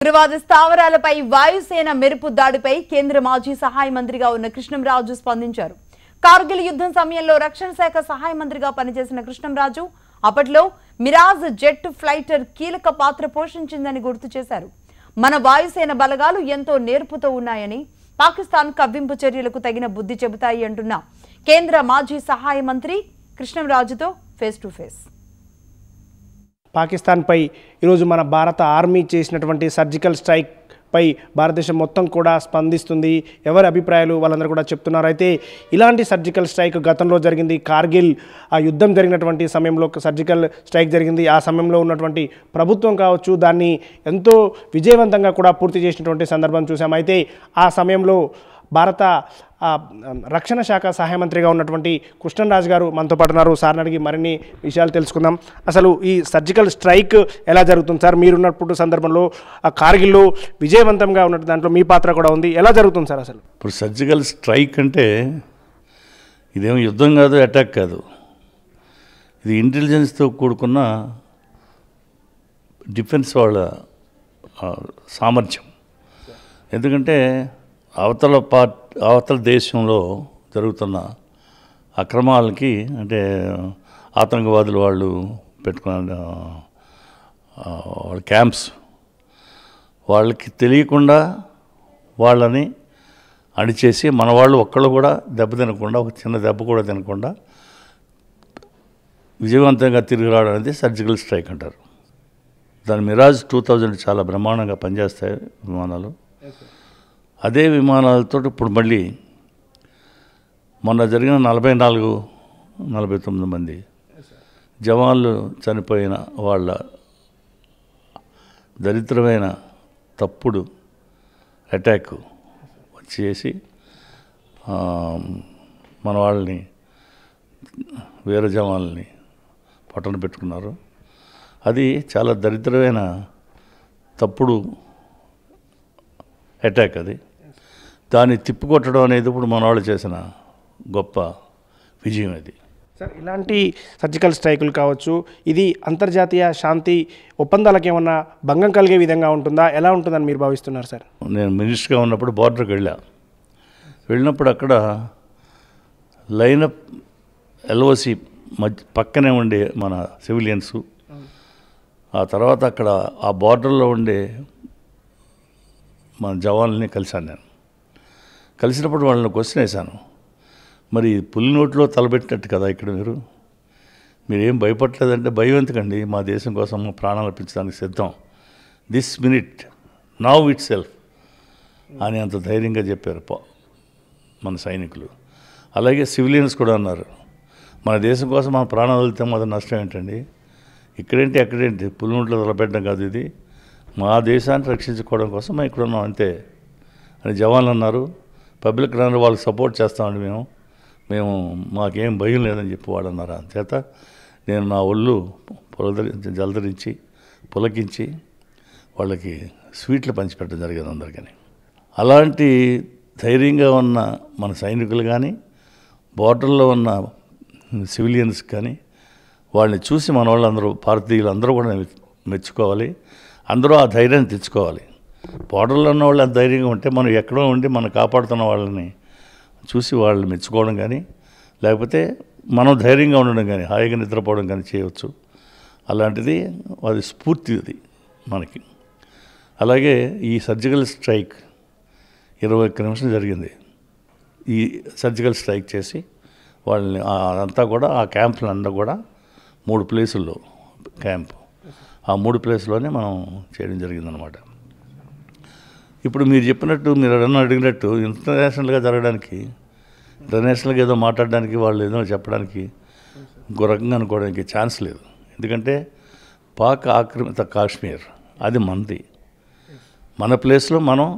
ఉగ్రవాద స్థావరాలపై వాయుసేన మెరుపు దాడిపై కేంద్ర మాజీ సహాయ మంత్రిగా ఉన్న కృష్ణంరాజు స్పందించారు. కార్గిల్ యుద్ధం సమయంలో రక్షణ శాఖ సహాయ మంత్రిగా పనిచేసిన కృష్ణంరాజు అప్పట్లో మిరాజ్ జెట్ ఫ్లైటర్ కీలక పాత్ర పోషించిందని గుర్తు చేశారు. మన వాయుసేన బలగాలు ఎంతో నేర్పుతో ఉన్నాయని, పాకిస్తాన్ కవ్వింపు చర్యలకు తగిన బుద్ధి చెబుతాయి అంటున్న కేంద్ర మాజీ సహాయ మంత్రి కృష్ణంరాజుతో ఫేస్ టు ఫేస్. పాకిస్తాన్పై ఈరోజు మన భారత ఆర్మీ చేసినటువంటి సర్జికల్ స్ట్రైక్ పై భారతదేశం మొత్తం కూడా స్పందిస్తుంది. ఎవరి అభిప్రాయాలు వాళ్ళందరూ కూడా చెప్తున్నారు. అయితే ఇలాంటి సర్జికల్ స్ట్రైక్ గతంలో జరిగింది. కార్గిల్ ఆ యుద్ధం జరిగినటువంటి సమయంలో సర్జికల్ స్ట్రైక్ జరిగింది. ఆ సమయంలో ఉన్నటువంటి ప్రభుత్వం కావచ్చు దాన్ని ఎంతో విజయవంతంగా కూడా పూర్తి చేసినటువంటి సందర్భం చూసాం. అయితే ఆ సమయంలో భారత రక్షణ శాఖ సహాయ మంత్రిగా ఉన్నటువంటి కృష్ణంరాజు గారు మనతో పాటు ఉన్నారు. సార్ని అడిగి మరిన్ని విషయాలు తెలుసుకుందాం. అసలు ఈ సర్జికల్ స్ట్రైక్ ఎలా జరుగుతుంది సార్? మీరున్నప్పుడు సందర్భంలో ఆ కార్గిల్లో విజయవంతంగా ఉన్నట్టు దాంట్లో మీ పాత్ర కూడా ఉంది. ఎలా జరుగుతుంది సార్ అసలు? ఇప్పుడు సర్జికల్ స్ట్రైక్ అంటే ఇదేమో యుద్ధం కాదు, అటాక్ కాదు. ఇది ఇంటెలిజెన్స్తో కూడుకున్న డిఫెన్స్ వాళ్ళ సామర్థ్యం. ఎందుకంటే అవతల దేశంలో జరుగుతున్న అక్రమాలకి, అంటే ఆతంకవాదులు వాళ్ళు పెట్టుకున్న వాళ్ళ క్యాంప్స్, వాళ్ళకి తెలియకుండా వాళ్ళని అణిచేసి మన వాళ్ళు ఒక్కళ్ళు కూడా దెబ్బ తినకుండా, ఒక చిన్న దెబ్బ కూడా తినకుండా విజయవంతంగా తిరిగి రావడం అనేది సర్జికల్ స్ట్రైక్ అంటారు. దాని మిరాజ్ 2000 చాలా బ్రహ్మాండంగా పనిచేస్తాయి విమానాలు. అదే విమానాలతో ఇప్పుడు మళ్ళీ మొన్న జరిగిన 44-49 మంది జవాన్లు చనిపోయిన వాళ్ళ దరిద్రమైన తప్పుడు అటాక్ చేసి మన వాళ్ళని, వేరే జవాన్లని పట్టణ పెట్టుకున్నారు. అది చాలా దరిద్రమైన తప్పుడు అటాక్. అది దాన్ని తిప్పికొట్టడం అనేది ఇప్పుడు మన వాళ్ళు చేసిన గొప్ప విజయం. అది సార్ ఇలాంటి సర్జికల్ స్ట్రైకులు కావచ్చు, ఇది అంతర్జాతీయ శాంతి ఒప్పందాలకు ఏమన్నా భంగం కలిగే విధంగా ఉంటుందా? ఎలా ఉంటుందని మీరు భావిస్తున్నారు సార్? నేను మినిస్టర్గా ఉన్నప్పుడు బార్డర్కి వెళ్ళినప్పుడు అక్కడ లైనప్ ఎల్ఓసి పక్కనే ఉండే మన సివిలియన్స్, ఆ తర్వాత అక్కడ ఆ బార్డర్లో ఉండే మన జవాన్లని కలిశాను. నేను కలిసినప్పుడు వాళ్ళని క్వశ్చన్ వేశాను, మరి పులి నోట్లో తలబెట్టినట్టు కదా ఇక్కడ మీరేం భయపడలేదంటే, భయం ఎందుకండి, మా దేశం కోసం మా ప్రాణాలు అర్పించడానికి సిద్ధం, this minute now it self అని అంత ధైర్యంగా చెప్పారు మన సైనికులు. అలాగే సివిలియన్స్ కూడా అన్నారు, మన దేశం కోసం మన ప్రాణాలు వెళ్తే మాత్రం నష్టం ఏంటండి, ఇక్కడేంటి అక్కడేంటి, పులి నోట్లో తలబెట్టడం కాదు, ఇది మా దేశాన్ని రక్షించుకోవడం కోసం మేము ఇక్కడ ఉన్నాం అంతే అని జవాన్లు అన్నారు. పబ్లిక్ అన్నారు, వాళ్ళకి సపోర్ట్ చేస్తామండి మేము మాకేం భయం లేదని చెప్పి వాడు అన్నారు. అంతేత నేను నా ఒళ్ళు జలదరించి పులకించి వాళ్ళకి స్వీట్లు పంచిపెట్టడం జరిగింది అందరికీ. అలాంటి ధైర్యంగా ఉన్న మన సైనికులు కానీ, బార్డర్లో ఉన్న సివిలియన్స్ కానీ, వాళ్ళని చూసి మన వాళ్ళందరూ, భారతీయులు అందరూ కూడా మెచ్చుకోవాలి. అందరూ ఆ ధైర్యాన్ని తెచ్చుకోవాలి. బార్డర్లో ఉన్న వాళ్ళు అంత ధైర్యంగా ఉంటే మనం ఎక్కడో ఉండి మనం కాపాడుతున్న వాళ్ళని చూసి వాళ్ళని మెచ్చుకోవడం కానీ, లేకపోతే మనం ధైర్యంగా ఉండడం కానీ, హాయిగా నిద్రపోవడం కానీ చేయవచ్చు. అలాంటిది అది స్ఫూర్తి అది మనకి. అలాగే ఈ సర్జికల్ స్ట్రైక్ 21 నిమిషం జరిగింది. ఈ సర్జికల్ స్ట్రైక్ చేసి వాళ్ళని అంతా కూడా ఆ క్యాంపులంతా కూడా 3 ప్లేసుల్లో క్యాంపు, ఆ 3 ప్లేసుల్లోనే మనం చేయడం జరిగిందనమాట. ఇప్పుడు మీరు చెప్పినట్టు, మీరు ఎవరన్నా అడిగినట్టు, ఇంటర్నేషనల్గా జరగడానికి, ఇంటర్నేషనల్గా ఏదో మాట్లాడడానికి, వాళ్ళు ఏదో చెప్పడానికి ఇంకో రకంగా అనుకోవడానికి ఛాన్స్ లేదు. ఎందుకంటే పాక్ ఆక్రమిత కాశ్మీర్ అది మనది. మన ప్లేస్లో మనం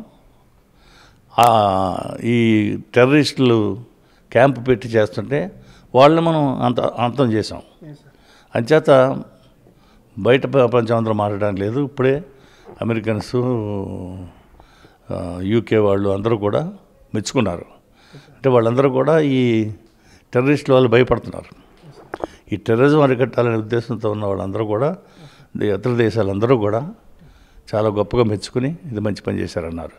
ఈ టెర్రరిస్టులు క్యాంపు పెట్టి చేస్తుంటే వాళ్ళని మనం అంతం చేసాం. అంచేత బయట ప్రపంచం అందరూ మాట్లాడడానికి లేదు. ఇప్పుడే అమెరికన్స్, యూకే వాళ్ళు అందరూ కూడా మెచ్చుకున్నారు. అంటే వాళ్ళందరూ కూడా ఈ టెర్రరిస్టుల వాళ్ళు భయపడుతున్నారు. ఈ టెర్రరిజం అరికట్టాలనే ఉద్దేశంతో ఉన్న వాళ్ళందరూ కూడా, ఇతర దేశాలందరూ కూడా చాలా గొప్పగా మెచ్చుకుని ఇది మంచి పని చేశారన్నారు.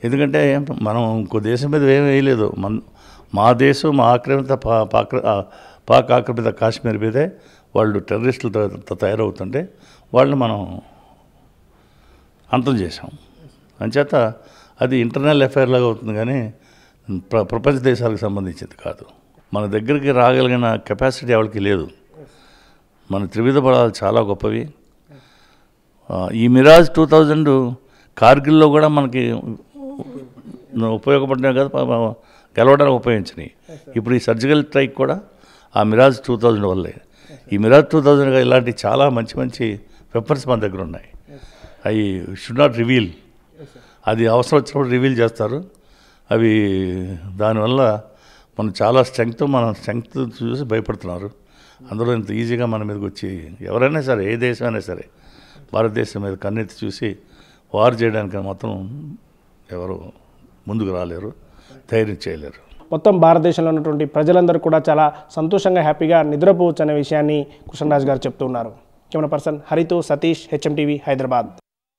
ఎందుకంటే మనం ఇంకో దేశం మీద ఏమీ వేయలేదు. మా దేశం మా ఆక్రమిత పాక్ ఆక్రమిత కాశ్మీర్ మీదే వాళ్ళు టెర్రరిస్టులతో తయారవుతుంటే వాళ్ళని మనం అంతం చేశాం. అంచేత అది ఇంటర్నల్ అఫైర్ లాగా అవుతుంది, కానీ ప్రపంచ దేశాలకు సంబంధించింది కాదు. మన దగ్గరికి రాగలిగిన కెపాసిటీ ఎవరికి లేదు. మన త్రివిధ బలాలు చాలా గొప్పవి. ఈ మిరాజ్ 2000 కార్గిల్లో కూడా మనకి ఉపయోగపడినాయి కదా, గెలవడానికి ఉపయోగించినాయి. ఇప్పుడు ఈ సర్జికల్ స్ట్రైక్ కూడా ఆ మిరాజ్ 2000 వల్లే. ఈ మిరాజ్ 2000 ఇలాంటి చాలా మంచి మంచి వెపన్స్ మన దగ్గర ఉన్నాయి. అవి షుడ్ నాట్ రివీల్, అది అవసరం వచ్చినప్పుడు రివీల్ చేస్తారు. అవి దానివల్ల మనం చాలా మన స్ట్రెంగ్త్ చూసి భయపడుతున్నారు. అందులో ఇంత ఈజీగా మన మీదకి వచ్చి ఎవరైనా సరే, ఏ దేశమైనా సరే భారతదేశం మీద కన్నెత్తి చూసి వార్ చేయడానికి మాత్రం ఎవరు ముందుకు రాలేరు, ధైర్యం చేయలేరు. మొత్తం భారతదేశంలో ఉన్నటువంటి ప్రజలందరూ కూడా చాలా సంతోషంగా హ్యాపీగా నిద్రపోవచ్చు అనే విషయాన్ని కృష్ణరాజు గారు చెప్తున్నారు. కెమెరా పర్సన్ హరితో సతీష్, HM TV, హైదరాబాద్.